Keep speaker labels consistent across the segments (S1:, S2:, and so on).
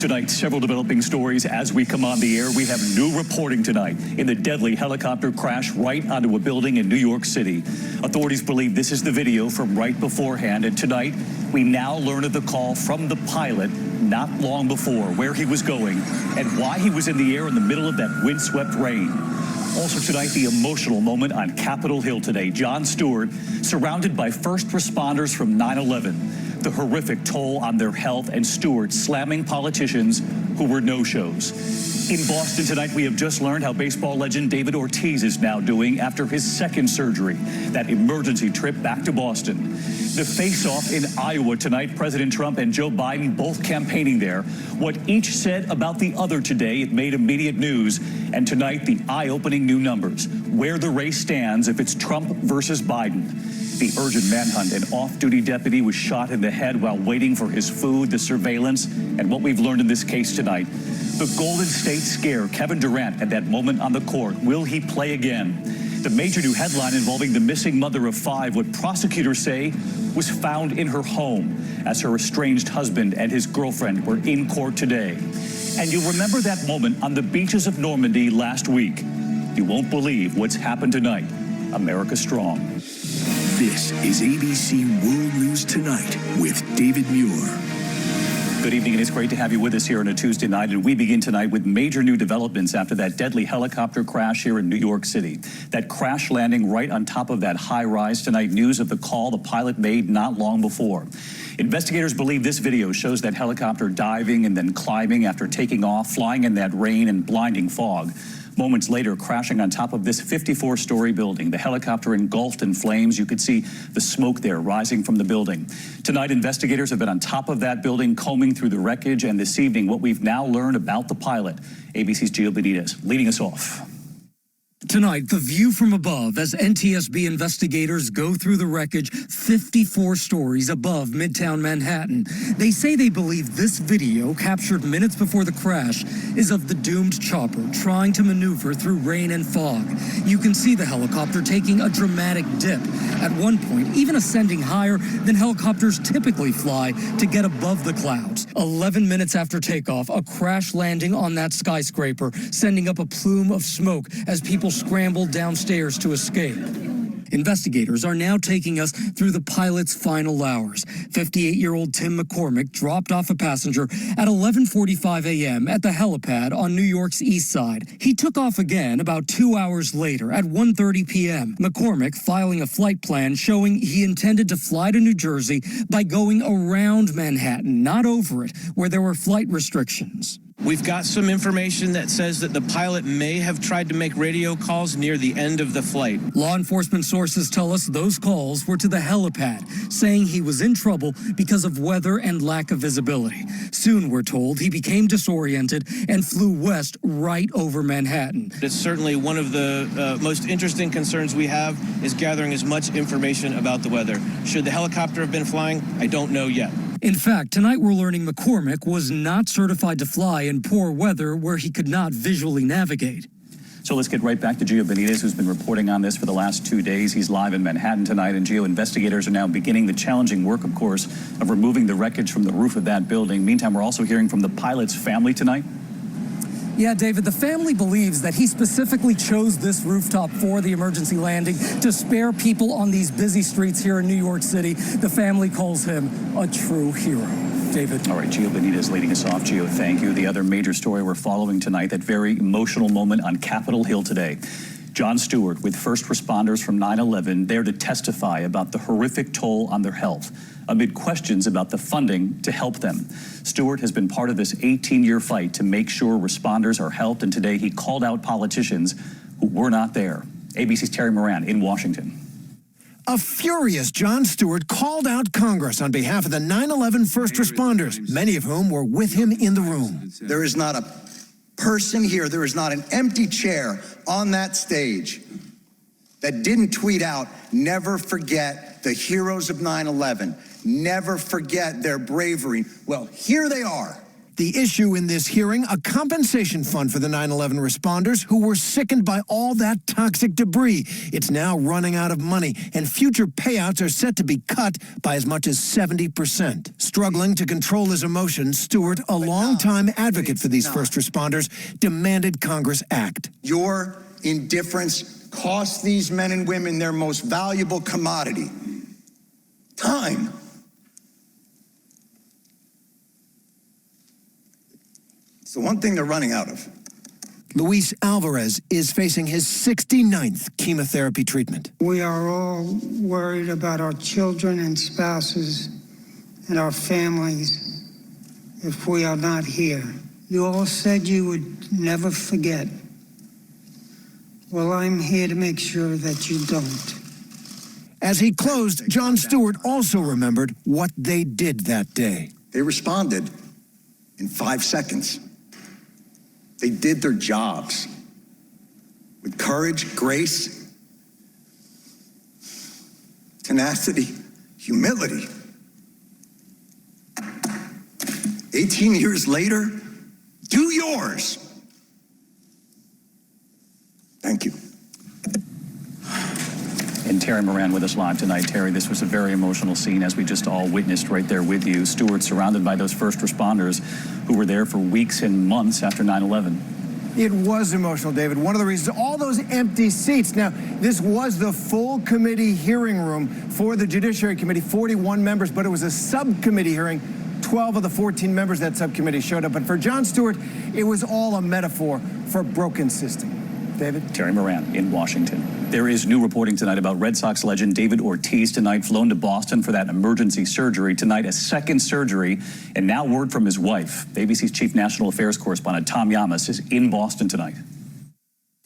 S1: Tonight, several developing stories as we come on the air. We have new reporting tonight in the deadly helicopter crash right onto a building in New York City. Authorities believe this is the video from right beforehand. And tonight, we now learn of the call from the pilot not long before, where he was going and why he was in the air in the middle of that windswept rain. Also tonight, the emotional moment on Capitol Hill today. Jon Stewart surrounded by first responders from 9/11. The horrific toll on their health, and Stewart slamming politicians who were no-shows. In Boston tonight, we have just learned how baseball legend David Ortiz is now doing after his second surgery, that emergency trip back to Boston. The face-off in Iowa tonight, President Trump and Joe Biden both campaigning there. What each said about the other today, it made immediate news. And tonight, the eye-opening new numbers, where the race stands if it's Trump versus Biden. The urgent manhunt, an off-duty deputy was shot in the head while waiting for his food, the surveillance, and what we've learned in this case tonight. The Golden State scare, Kevin Durant at that moment on the court. Will he play again? The major new headline involving the missing mother of 5, what prosecutors say was found in her home as her estranged husband and his girlfriend were in court today. And you'll remember that moment on the beaches of Normandy last week. You won't believe what's happened tonight. America strong.
S2: This is ABC World News Tonight with David Muir.
S1: Good evening, and it's great to have you with us here on a Tuesday night. And we begin tonight with major new developments after that deadly helicopter crash here in New York City. That crash landing right on top of that high rise tonight. News of the call the pilot made not long before. Investigators believe this video shows that helicopter diving and then climbing after taking off, flying in that rain and blinding fog. Moments later, crashing on top of this 54-story building. The helicopter engulfed in flames. You could see the smoke there rising from the building. Tonight, investigators have been on top of that building, combing through the wreckage, and this evening, what we've now learned about the pilot. ABC's Gio Benitez leading us off.
S3: Tonight, the view from above as NTSB investigators go through the wreckage 54 stories above Midtown Manhattan. They say they believe this video, captured minutes before the crash, is of the doomed chopper trying to maneuver through rain and fog. You can see the helicopter taking a dramatic dip, at one point even ascending higher than helicopters typically fly to get above the clouds. 11 minutes after takeoff, a crash landing on that skyscraper, sending up a plume of smoke as people scrambled downstairs to escape. Investigators are now taking us through the pilot's final hours. 58-year-old Tim McCormick dropped off a passenger at 11:45 a.m. at the helipad on New York's east side. He took off again about 2 hours later at 1:30 p.m. McCormick filing a flight plan showing he intended to fly to New Jersey by going around Manhattan, not over it, where there were flight restrictions.
S4: We've got some information that says that the pilot may have tried to make radio calls near the end of the flight.
S3: Law enforcement sources tell us those calls were to the helipad, saying he was in trouble because of weather and lack of visibility. Soon, we're told, he became disoriented and flew west right over Manhattan.
S4: It's certainly one of the most interesting concerns we have is gathering as much information about the weather. Should the helicopter have been flying? I don't know yet.
S3: In fact, tonight we're learning McCormick was not certified to fly in poor weather where he could not visually navigate.
S1: So let's get right back to Gio Benitez, who's been reporting on this for the last 2 days. He's live in Manhattan tonight, and Gio, investigators are now beginning the challenging work, of course, of removing the wreckage from the roof of that building. Meantime, we're also hearing from the pilot's family tonight.
S3: Yeah, David, the family believes that he specifically chose this rooftop for the emergency landing to spare people on these busy streets here in New York City. The family calls him a true hero. David.
S1: All right, Gio Benitez leading us off. Gio, thank you. The other major story we're following tonight, that very emotional moment on Capitol Hill today. Jon Stewart with first responders from 9/11 there to testify about the horrific toll on their health amid questions about the funding to help them. Stewart has been part of this 18-year fight to make sure responders are helped, and today he called out politicians who were not there. ABC's Terry Moran in Washington.
S5: A furious Jon Stewart called out Congress on behalf of the 9/11 first responders, many of whom were with him in the room.
S6: There is not a person here, there is not an empty chair on that stage that didn't tweet out, "Never forget the heroes of 9/11. Never forget their bravery." Well, here they are.
S5: The issue in this hearing, a compensation fund for the 9/11 responders who were sickened by all that toxic debris. It's now running out of money, and future payouts are set to be cut by as much as 70%. Struggling to control his emotions, Stewart, a longtime advocate for these first responders, demanded Congress act.
S6: Your indifference costs these men and women their most valuable commodity, time. It's the one thing they're running out of.
S5: Luis Alvarez is facing his 69th chemotherapy treatment.
S7: We are all worried about our children and spouses and our families if we are not here. You all said you would never forget. Well, I'm here to make sure that you don't.
S5: As he closed, Jon Stewart also remembered what they did that day.
S6: They responded in 5 seconds. They did their jobs with courage, grace, tenacity, humility. 18 years later, do yours. Thank you.
S1: And Terry Moran with us live tonight. Terry, this was a very emotional scene, as we just all witnessed right there with you. Stewart surrounded by those first responders who were there for weeks and months after 9/11.
S8: It was emotional, David. One of the reasons, all those empty seats. Now, this was the full committee hearing room for the Judiciary Committee, 41 members, but it was a subcommittee hearing. 12 of the 14 members of that subcommittee showed up. But for Jon Stewart, it was all a metaphor for a broken system. David?
S1: Terry Moran in Washington. There is new reporting tonight about Red Sox legend David Ortiz tonight, flown to Boston for that emergency surgery. Tonight, a second surgery, and now word from his wife. The ABC's chief national affairs correspondent Tom Llamas is in Boston tonight.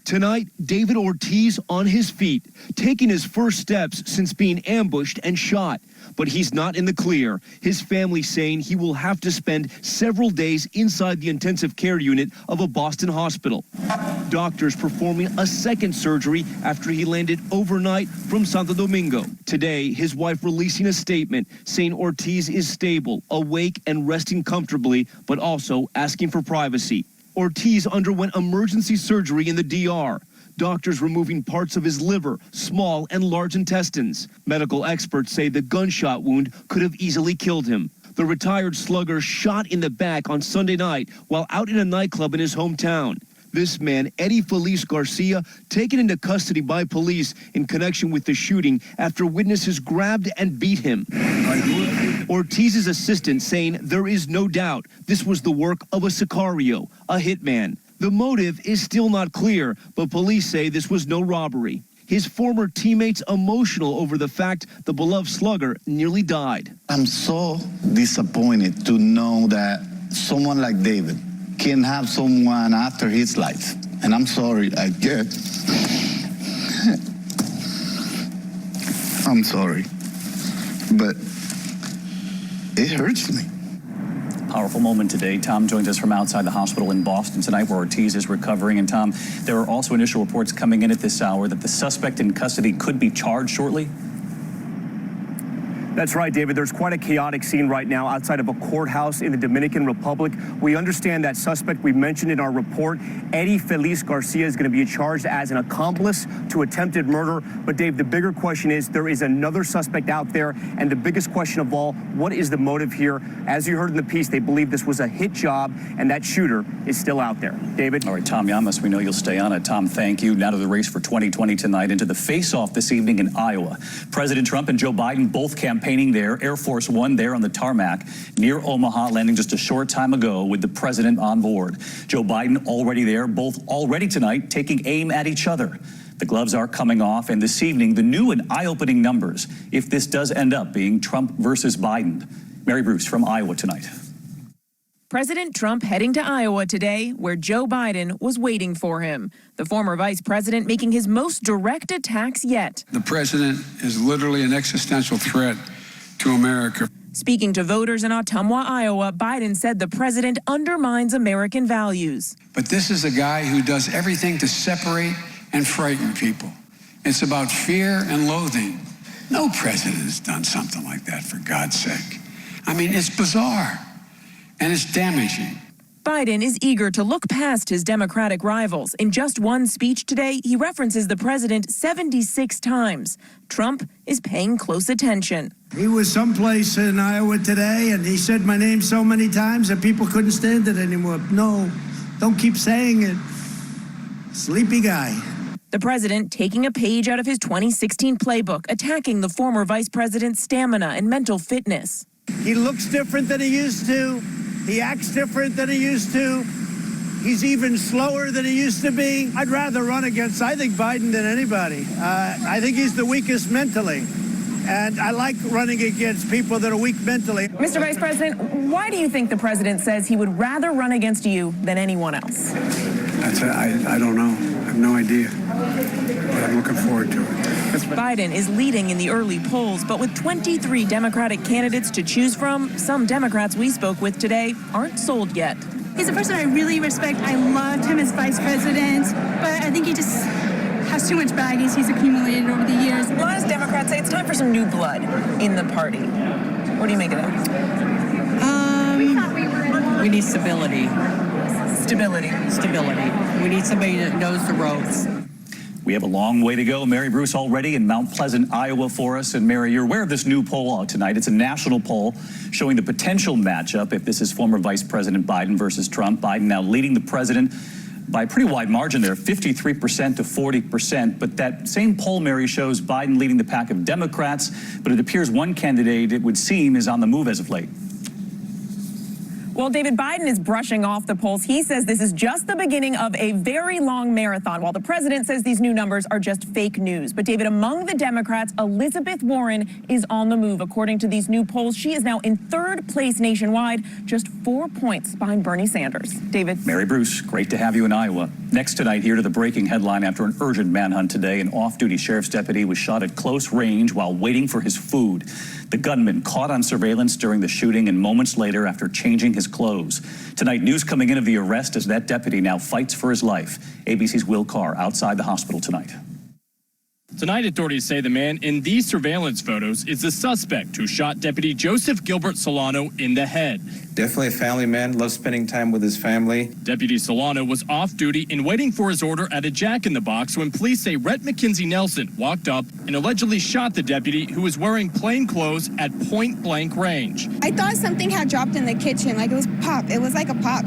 S9: Tonight, David Ortiz on his feet, taking his first steps since being ambushed and shot. But he's not in the clear. His family saying he will have to spend several days inside the intensive care unit of a Boston hospital. Doctors performing a second surgery after he landed overnight from Santo Domingo. Today, his wife releasing a statement saying Ortiz is stable, awake, and resting comfortably, but also asking for privacy. Ortiz underwent emergency surgery in the DR. Doctors removing parts of his liver, small and large intestines. Medical experts say the gunshot wound could have easily killed him. The retired slugger shot in the back on Sunday night while out in a nightclub in his hometown. This man, Eddie Feliz Garcia, taken into custody by police in connection with the shooting after witnesses grabbed and beat him. Ortiz's assistant saying there is no doubt this was the work of a sicario, a hitman. The motive is still not clear, but police say this was no robbery. His former teammates emotional over the fact the beloved slugger nearly died.
S10: I'm so disappointed to know that someone like David can have someone after his life. And I'm sorry, I get. I'm sorry, but it hurts me.
S1: Powerful moment today. Tom joins us from outside the hospital in Boston tonight, where Ortiz is recovering. And Tom, there are also initial reports coming in at this hour that the suspect in custody could be charged shortly.
S11: That's right, David. There's quite a chaotic scene right now outside of a courthouse in the Dominican Republic. We understand that suspect we mentioned in our report, Eddie Feliz Garcia, is going to be charged as an accomplice to attempted murder. But Dave, the bigger question is there is another suspect out there. And the biggest question of all, what is the motive here? As you heard in the piece, they believe this was a hit job and that shooter is still out there. David?
S1: All right, Tom Llamas, we know you'll stay on it. Tom, thank you. Now to the race for 2020 tonight, into the face-off this evening in Iowa. President Trump and Joe Biden both campaigning there. Air Force One there on the tarmac near Omaha, landing just a short time ago with the president on board. Joe Biden already there, both already tonight taking aim at each other. The gloves are coming off, and this evening, the new and eye-opening numbers if this does end up being Trump versus Biden. Mary Bruce from Iowa tonight.
S12: President Trump heading to Iowa today, where Joe Biden was waiting for him. The former vice president making his most direct attacks yet.
S13: The president is literally an existential threat to America.
S12: Speaking to voters in Ottumwa, Iowa, Biden said the president undermines American values.
S13: But this is a guy who does everything to separate and frighten people. It's about fear and loathing. No president has done something like that, for God's sake. I mean, it's bizarre. and it's damaging.
S12: Biden is eager to look past his Democratic rivals. In just one speech today, he references the president 76 times. Trump is paying close attention.
S14: He was someplace in Iowa today, and he said my name so many times that people couldn't stand it anymore. No, don't keep saying it. Sleepy guy.
S12: The president taking a page out of his 2016 playbook, attacking the former vice president's stamina and mental fitness.
S14: He looks different than he used to. He acts different than he used to. He's even slower than he used to be. I'd rather run against, I think, Biden than anybody. I think he's the weakest mentally. And I like running against people that are weak mentally.
S12: Mr. Vice President, why do you think the president says he would rather run against you than anyone else?
S13: I don't know. I have no idea. But I'm looking forward to it.
S12: Biden is leading in the early polls, but with 23 Democratic candidates to choose from, some Democrats we spoke with today aren't sold yet.
S15: He's a person I really respect. I loved him as vice president, but I think he just has too much baggage he's accumulated over the years.
S12: A lot of Democrats say it's time for some new blood in the party. What do you make of that?
S16: We need stability.
S12: Stability.
S16: We need somebody that knows the ropes.
S1: We have a long way to go. Mary Bruce already in Mount Pleasant, Iowa for us. And Mary, you're aware of this new poll out tonight. It's a national poll showing the potential matchup if this is former Vice President Biden versus Trump. Biden now leading the president by a pretty wide margin there, 53% to 40%. But that same poll, Mary, shows Biden leading the pack of Democrats. But it appears one candidate, it would seem, is on the move as of late.
S12: Well, David, Biden is brushing off the polls. He says this is just the beginning of a very long marathon, while the president says these new numbers are just fake news. But, David, among the Democrats, Elizabeth Warren is on the move. According to these new polls, she is now in third place nationwide, just 4 points behind Bernie Sanders. David.
S1: Mary Bruce, great to have you in Iowa. Next tonight, here to the breaking headline after an urgent manhunt today. An off-duty sheriff's deputy was shot at close range while waiting for his food. The gunman caught on surveillance during the shooting and moments later after changing his clothes. Tonight, news coming in of the arrest as that deputy now fights for his life. ABC's Will Carr outside the hospital tonight.
S17: Tonight, authorities say the man in these surveillance photos is the suspect who shot Deputy Joseph Gilbert Solano in the head.
S18: Definitely a family man, loves spending time with his family.
S17: Deputy Solano was off duty and waiting for his order at a Jack in the Box when police say Rhett McKenzie Nelson walked up and allegedly shot the deputy who was wearing plain clothes at point blank range.
S19: I thought something had dropped in the kitchen, like it was pop. It was like a pop.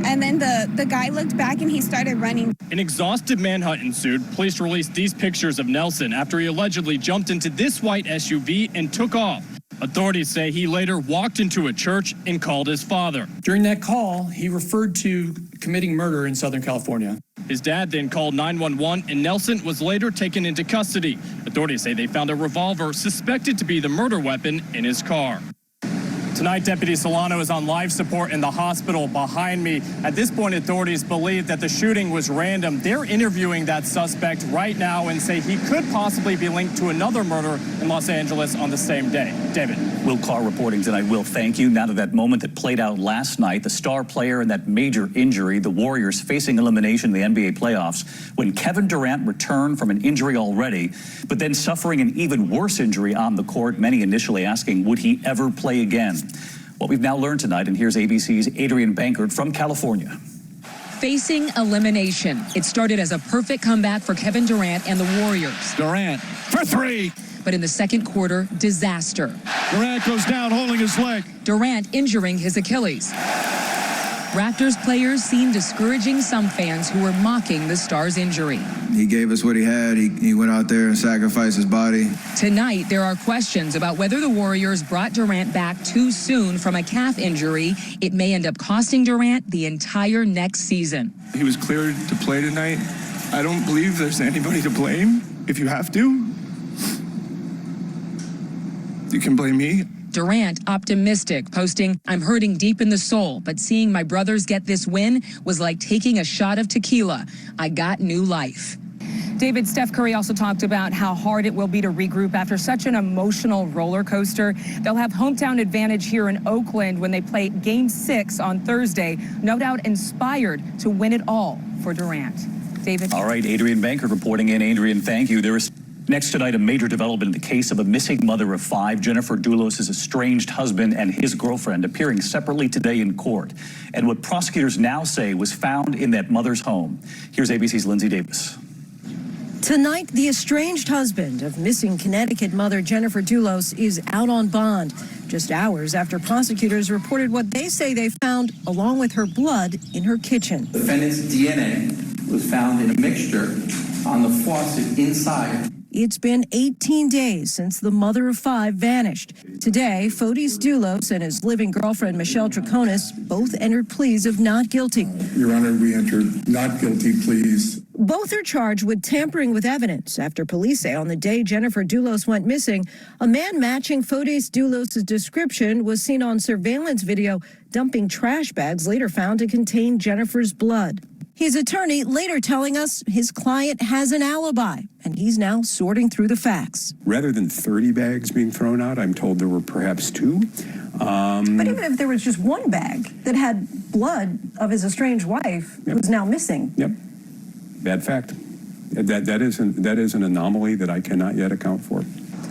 S19: And then the guy looked back and he started running.
S17: An exhaustive manhunt ensued. Police released these pictures of Nelson after he allegedly jumped into this white SUV and took off. Authorities say he later walked into a church and called his father.
S20: During that call, he referred to committing murder in Southern California.
S17: His dad then called 911 and Nelson was later taken into custody. Authorities say they found a revolver suspected to be the murder weapon in his car. Tonight, Deputy Solano is on life support in the hospital behind me. At this point, authorities believe that the shooting was random. They're interviewing that suspect right now and say he could possibly be linked to another murder in Los Angeles on the same day. David.
S1: Will Carr reporting tonight. Will, thank you. Now to that moment that played out last night, the star player and that major injury, the Warriors facing elimination in the NBA playoffs when Kevin Durant returned from an injury already, but then suffering an even worse injury on the court, many initially asking, would he ever play again? What we've now learned tonight, and here's ABC's Adrian Bankert from California.
S21: Facing elimination. It started as a perfect comeback for Kevin Durant and the Warriors.
S22: Durant for three.
S21: But in the second quarter, disaster.
S22: Durant goes down holding his leg.
S21: Durant injuring his Achilles. Raptors players seem discouraging some fans who were mocking the star's injury.
S23: He gave us what he had. He went out there and sacrificed his body.
S21: Tonight, there are questions about whether the Warriors brought Durant back too soon from a calf injury. It may end up costing Durant the entire next season.
S22: He was cleared to play tonight. I don't believe there's anybody to blame. If you have to, you can blame me.
S21: Durant optimistic, posting, "I'm hurting deep in the soul, but seeing my brothers get this win was like taking a shot of tequila. I got new life."
S24: David, Steph Curry also talked about how hard it will be to regroup after such an emotional roller coaster. They'll have hometown advantage here in Oakland when they play Game 6 on Thursday. No doubt inspired to win it all for Durant. David.
S1: All right, Adrian Bankert reporting in. Adrian, thank you. There is Next tonight, a major development in the case of a missing mother of 5, Jennifer Doulos' estranged husband and his girlfriend, appearing separately today in court. And what prosecutors now say was found in that mother's home. Here's ABC's Lindsay Davis.
S2: Tonight, the estranged husband of missing Connecticut mother Jennifer Doulos is out on bond, just hours after prosecutors reported what they say they found, along with her blood, in her kitchen.
S3: The defendant's DNA was found in a mixture on the faucet inside.
S2: It's been 18 days since the mother of 5 vanished. Today, Ortiz Doulos and his living girlfriend, Michelle Traconis, both entered pleas of not guilty.
S4: Your Honor, we entered not guilty pleas.
S2: Both are charged with tampering with evidence after police say on the day Jennifer Doulos went missing, a man matching Ortiz Doulos' description was seen on surveillance video dumping trash bags later found to contain Jennifer's blood. His attorney later telling us his client has an alibi, and he's now sorting through the facts.
S7: Rather than 30 bags being thrown out, I'm told there were perhaps 2.
S2: But even if there was just one bag that had blood of his estranged wife, who's now missing.
S7: Yep. Bad fact. That is an anomaly that I cannot yet account for.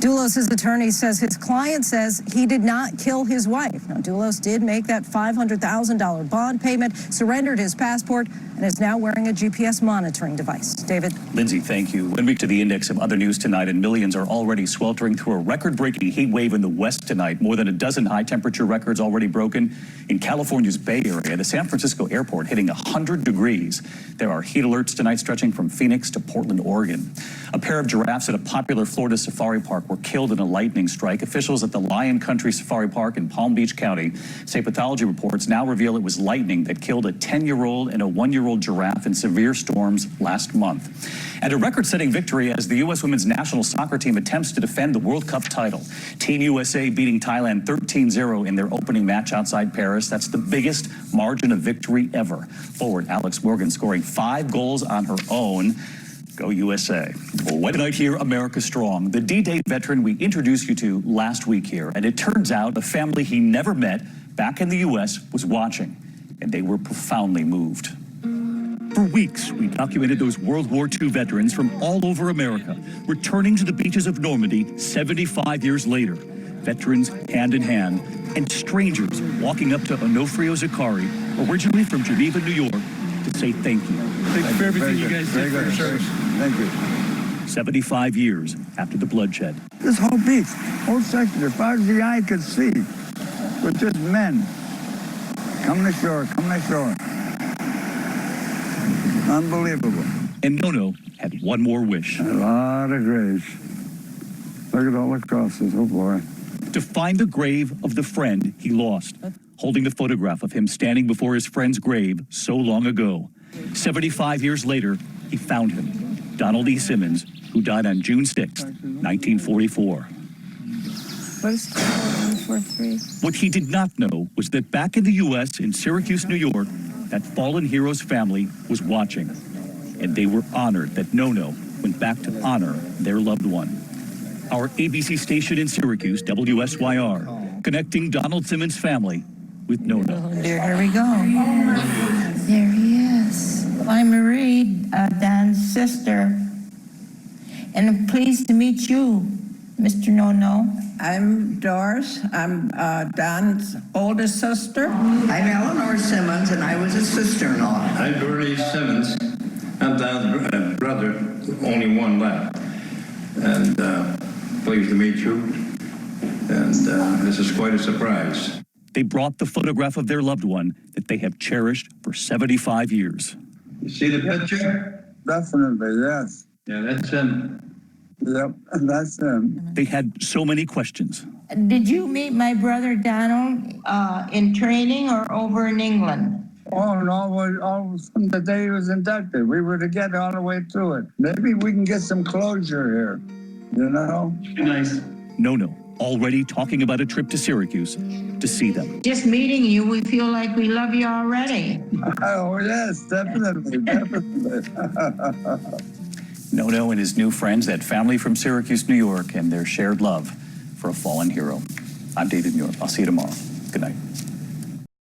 S2: Doulos' attorney says his client says he did not kill his wife. Now, Doulos did make that $500,000 bond payment, surrendered his passport, and is now wearing a GPS monitoring device. David?
S1: Lindsay, thank you. 1 week to the index of other news tonight, and millions are already sweltering through a record-breaking heat wave in the West tonight. More than a dozen high-temperature records already broken. In California's Bay Area, the San Francisco airport hitting 100 degrees. There are heat alerts tonight stretching from Phoenix to Portland, Oregon. A pair of giraffes at a popular Florida safari park were killed in a lightning strike. Officials at the Lion Country Safari Park in Palm Beach County say pathology reports now reveal it was lightning that killed a 10-year-old and a 1-year-old giraffe in severe storms last month. And a record-setting victory as the U.S. women's national soccer team attempts to defend the World Cup title. Team USA beating Thailand 13-0 in their opening match outside Paris. That's the biggest margin of victory ever. Forward Alex Morgan scoring 5 goals on her own. Go USA. Well, when I hear America Strong, the D-Day veteran we introduced you to last week here, and it turns out a family he never met back in the U.S. was watching, and they were profoundly moved. For weeks, we documented those World War II veterans from all over America, returning to the beaches of Normandy 75 years later. Veterans hand in hand, and strangers walking up to Onofrio Zakari, originally from Geneva, New York, to say thank you.
S22: Thank you for everything you guys did for our service.
S4: Thank you.
S1: 75 years after the bloodshed.
S25: This whole beach, whole section, as far as the eye could see, with just men. Come ashore, come ashore. Unbelievable.
S1: And Nono had one more wish.
S25: A lot of graves. Look at all the crosses, oh boy.
S1: To find the grave of the friend he lost, holding the photograph of him standing before his friend's grave so long ago. 75 years later, he found him, Donald E. Simmons, who died on June 6, 1944.
S2: What is 143?
S1: What he did not know was that back in the U.S., in Syracuse, New York, that fallen hero's family was watching. And they were honored that Nono went back to honor their loved one. Our ABC station in Syracuse, WSYR, connecting Donald Simmons' family with Nono.
S26: Here we go. There he is. I'm Marie, Don's sister. And I'm pleased to meet you, Mr. Nono.
S27: I'm Doris. I'm Don's oldest sister.
S28: I'm Eleanor Simmons, and I was a sister-in-law.
S29: I'm Bernie Simmons. I'm Don's brother, only one left. And pleased to meet you. And this is quite a surprise.
S1: They brought the photograph of their loved one that they have cherished for 75 years.
S29: You see the picture?
S25: Definitely, yes.
S29: Yeah, that's him.
S25: Yep, that's him.
S1: They had so many questions.
S26: Did you meet my brother Donald in training or over in England?
S25: Oh, no, all from the day he was inducted. We were together all the way through it. Maybe we can get some closure here, you know?
S29: Nice.
S1: Nono already talking about a trip to Syracuse to see them.
S26: Just meeting you, we feel like we love you already.
S25: Oh, yes, definitely, definitely.
S1: Nono and his new friends, that family from Syracuse, New York, and their shared love for a fallen hero. I'm David Muir. I'll see you tomorrow. Good night.